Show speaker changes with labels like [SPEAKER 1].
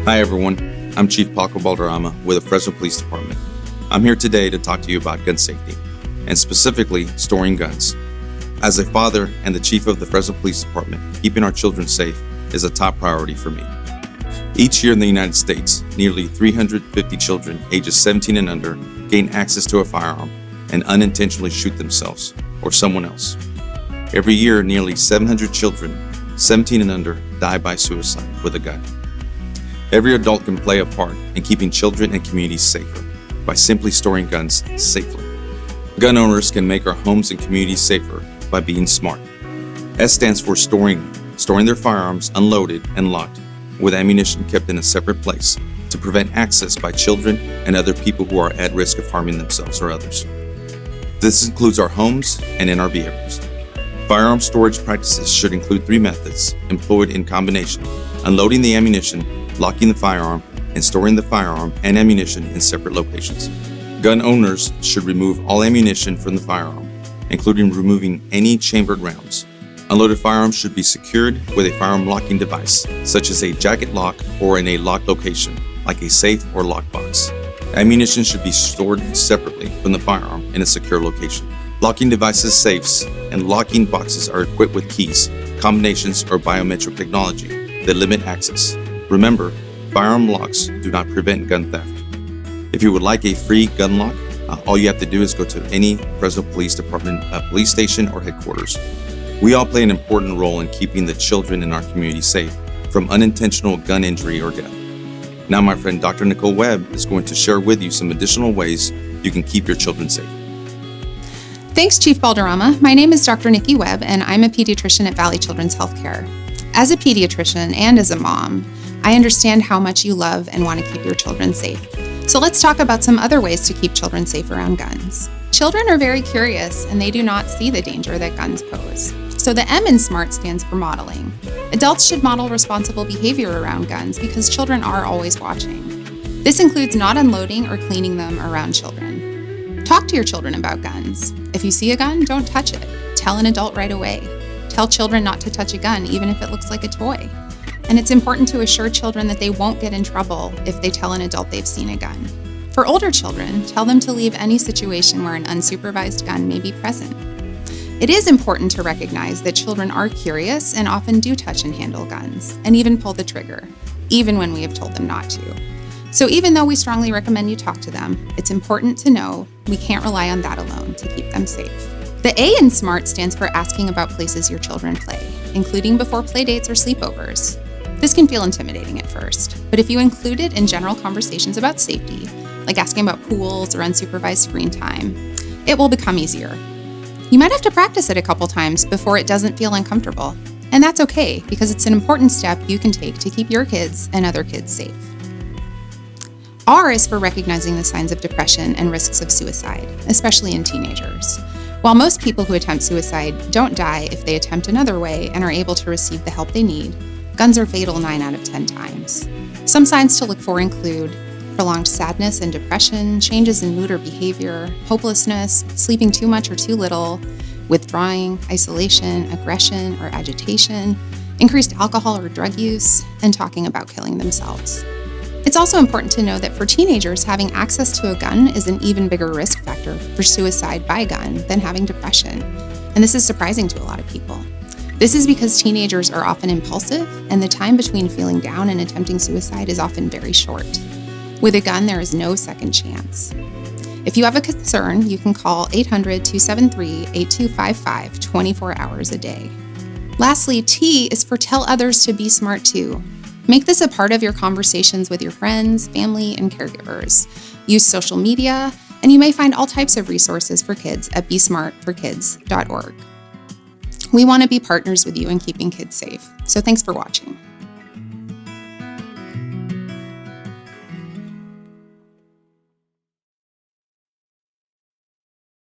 [SPEAKER 1] Hi everyone, I'm Chief Paco Balderrama with the Fresno Police Department. I'm here today to talk to you about gun safety, and specifically storing guns. As a father and the Chief of the Fresno Police Department, keeping our children safe is a top priority for me. Each year in the United States, nearly 350 children ages 17 and under gain access to a firearm and unintentionally shoot themselves or someone else. Every year, nearly 700 children, 17 and under, die by suicide with a gun. Every adult can play a part in keeping children and communities safer by simply storing guns safely. Gun owners can make our homes and communities safer by being smart. S stands for storing their firearms unloaded and locked with ammunition kept in a separate place to prevent access by children and other people who are at risk of harming themselves or others. This includes our homes and in our vehicles. Firearm storage practices should include 3 methods employed in combination: unloading the ammunition, locking the firearm, and storing the firearm and ammunition in separate locations. Gun owners should remove all ammunition from the firearm, including removing any chambered rounds. Unloaded firearms should be secured with a firearm locking device, such as a jacket lock or in a locked location, like a safe or lockbox. Ammunition should be stored separately from the firearm in a secure location. Locking devices, safes, and locking boxes are equipped with keys, combinations, or biometric technology that limit access. Remember, firearm locks do not prevent gun theft. If you would like a free gun lock, all you have to do is go to any Fresno Police Department police station or headquarters. We all play an important role in keeping the children in our community safe from unintentional gun injury or death. Now my friend Dr. Nicole Webb is going to share with you some additional ways you can keep your children safe.
[SPEAKER 2] Thanks, Chief Balderrama. My name is Dr. Nikki Webb, and I'm a pediatrician at Valley Children's Healthcare. As a pediatrician and as a mom, I understand how much you love and want to keep your children safe. So let's talk about some other ways to keep children safe around guns. Children are very curious and they do not see the danger that guns pose. So the M in SMART stands for modeling. Adults should model responsible behavior around guns because children are always watching. This includes not unloading or cleaning them around children. Talk to your children about guns. If you see a gun, don't touch it. Tell an adult right away. Tell children not to touch a gun, even if it looks like a toy. And it's important to assure children that they won't get in trouble if they tell an adult they've seen a gun. For older children, tell them to leave any situation where an unsupervised gun may be present. It is important to recognize that children are curious and often do touch and handle guns, and even pull the trigger, even when we have told them not to. So even though we strongly recommend you talk to them, it's important to know we can't rely on that alone to keep them safe. The A in SMART stands for asking about places your children play, including before play dates or sleepovers. This can feel intimidating at first, but if you include it in general conversations about safety, like asking about pools or unsupervised screen time, it will become easier. You might have to practice it a couple times before it doesn't feel uncomfortable, and that's okay because it's an important step you can take to keep your kids and other kids safe. R is for recognizing the signs of depression and risks of suicide, especially in teenagers. While most people who attempt suicide don't die if they attempt another way and are able to receive the help they need, guns are fatal 9 out of 10 times. Some signs to look for include prolonged sadness and depression, changes in mood or behavior, hopelessness, sleeping too much or too little, withdrawing, isolation, aggression or agitation, increased alcohol or drug use, and talking about killing themselves. It's also important to know that for teenagers, having access to a gun is an even bigger risk factor for suicide by gun than having depression, and this is surprising to a lot of people. This is because teenagers are often impulsive, and the time between feeling down and attempting suicide is often very short. With a gun, there is no second chance. If you have a concern, you can call 800-273-8255 24 hours a day. Lastly, T is for tell others to be smart too. Make this a part of your conversations with your friends, family, and caregivers. Use social media, and you may find all types of resources for kids at besmartforkids.org. We want to be partners with you in keeping kids safe, so thanks for watching.